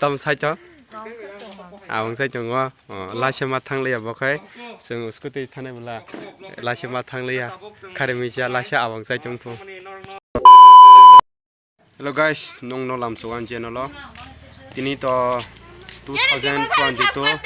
tâm sai cho ông sai cho ngó la xem mặt thằng lia bọc ấy sừng scooty thằng này là la xem mặt thằng lia Academia la xem ông sai trong phố. Hello guys, nong làm số anh chị nó lo ini to 2022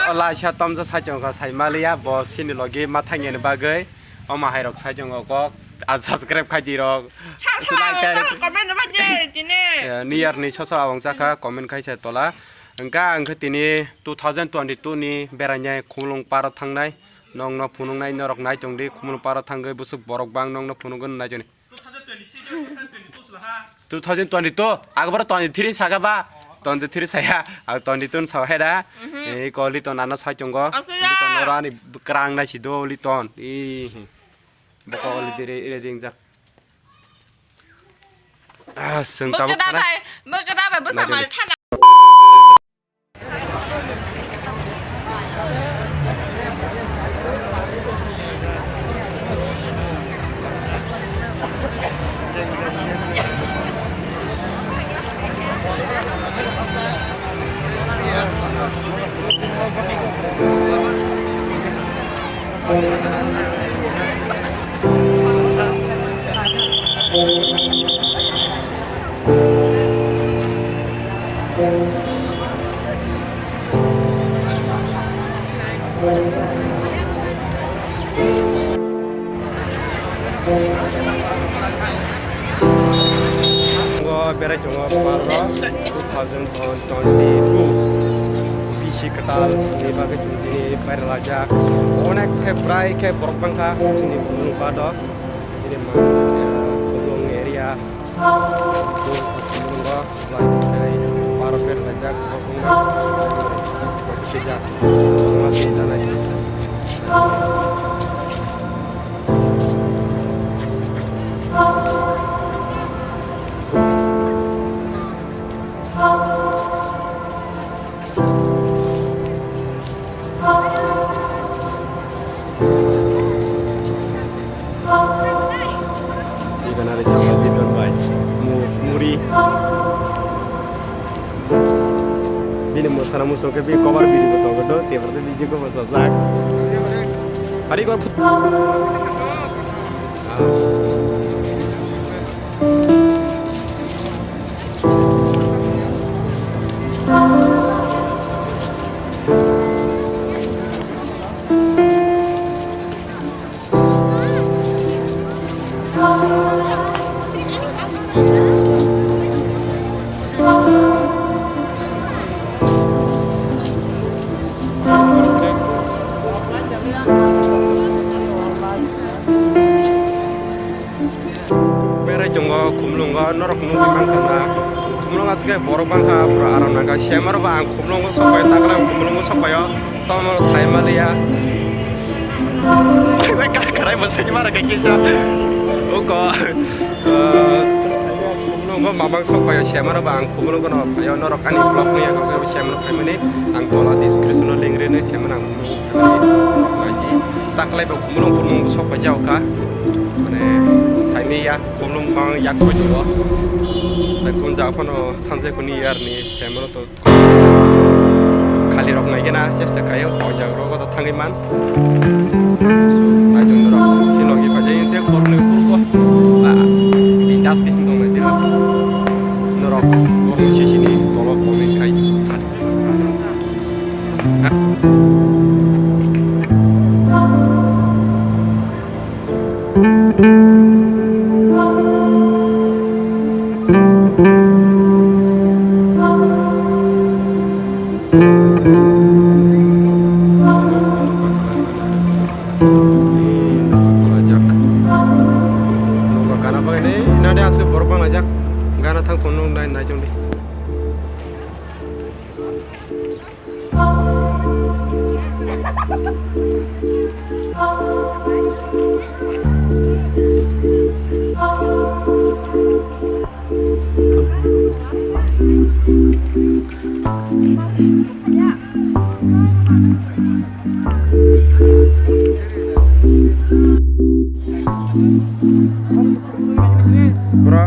kalau la xem tâm ra sai cho có sai Malaysia bo xin được lagi mặt thằng này ba gơi ông mà hay đọc sai cho ngó có subscribe khai gì rồi comment nó bắt dễ chị nè niar ni choso awang chaka comment khai che tola angka angka tini 2022 ni beranya khumlong para thangnai nong no phunung nai norok nai chongdi khumlong para thanggai busuk borok bang nong no phunung nai joni 2022 agbar 23 saga ba 23 saya 22 sa heda e ko liton ana sa chonggo liton norani krang nai sido liton i boko lidire reding jak sừng tao mơ cái đá bài bữa sáng mà than berai jongo paro 2022 bisi ketal ni bagai sini pada lajak onek ke prai ke borok bangka sini gunung pado sini gunung area gunung go live dari paro per lajak gunung bisi seperti kerja masih sana Hari sangat diton baik, muri. Bini musana musok ke bi cover bini betul betul, tiap hari biji ko masak. Hari ko. Jonggo kumlunga norok nungi mangkana kumlunga sike borok bangka pura aram naga siamar bang kumlunga sokoy takla kumlunga sokoyo tomo saimalia ay karay masay mara kakisa uko kumlunga mamang sokoyo siamar bang kumlunga no payo norok ani blog ni ako siamar pemene ang tola description link rene siamar ang kumlunga ngaji takla be kumlunga sokoy jauh ka ini ya kumlung bang yak sojo lo dan kunja apa no tante kuni yar ni semua to kali rok naik na siapa kayo ojak rok atau tanggiman so najong rok silogi pakai ini dia korne kurko di das ke hingga nanti norok korne sisi ni tolong komen kai sari Gana thang konong nai nai jong di Bro.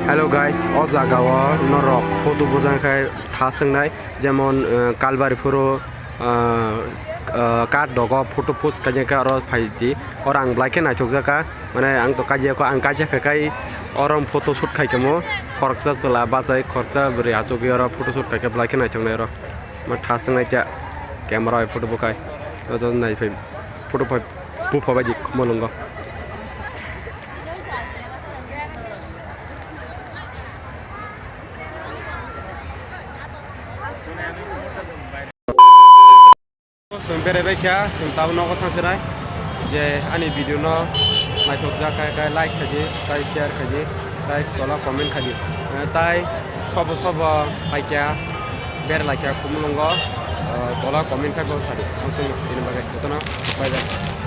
Hello guys, o jagao norok photo bojangkai thasongnai jemon kalbari phuro kat dogo photo post kajeka aro phaiti orang blaike naithokjaka mane ang to kajeko ang kajeka kai orom photo shoot khaikamo khoroksa chela bajai khorcha bri achogi aro photo shoot khaike blaike naithoknai aro ma thasongnai ta camera photo bokai ojon nai phai photo phai bu phabaji khmonongo Sembere baikya sentau nogo tangserai je ani video no naithok jakai kai like khaji tai share khaji tai tola comment khaji tai sobo baikya ber laikya khumulongo tola comment kai bo sari langsung ini bagai itu na bye bye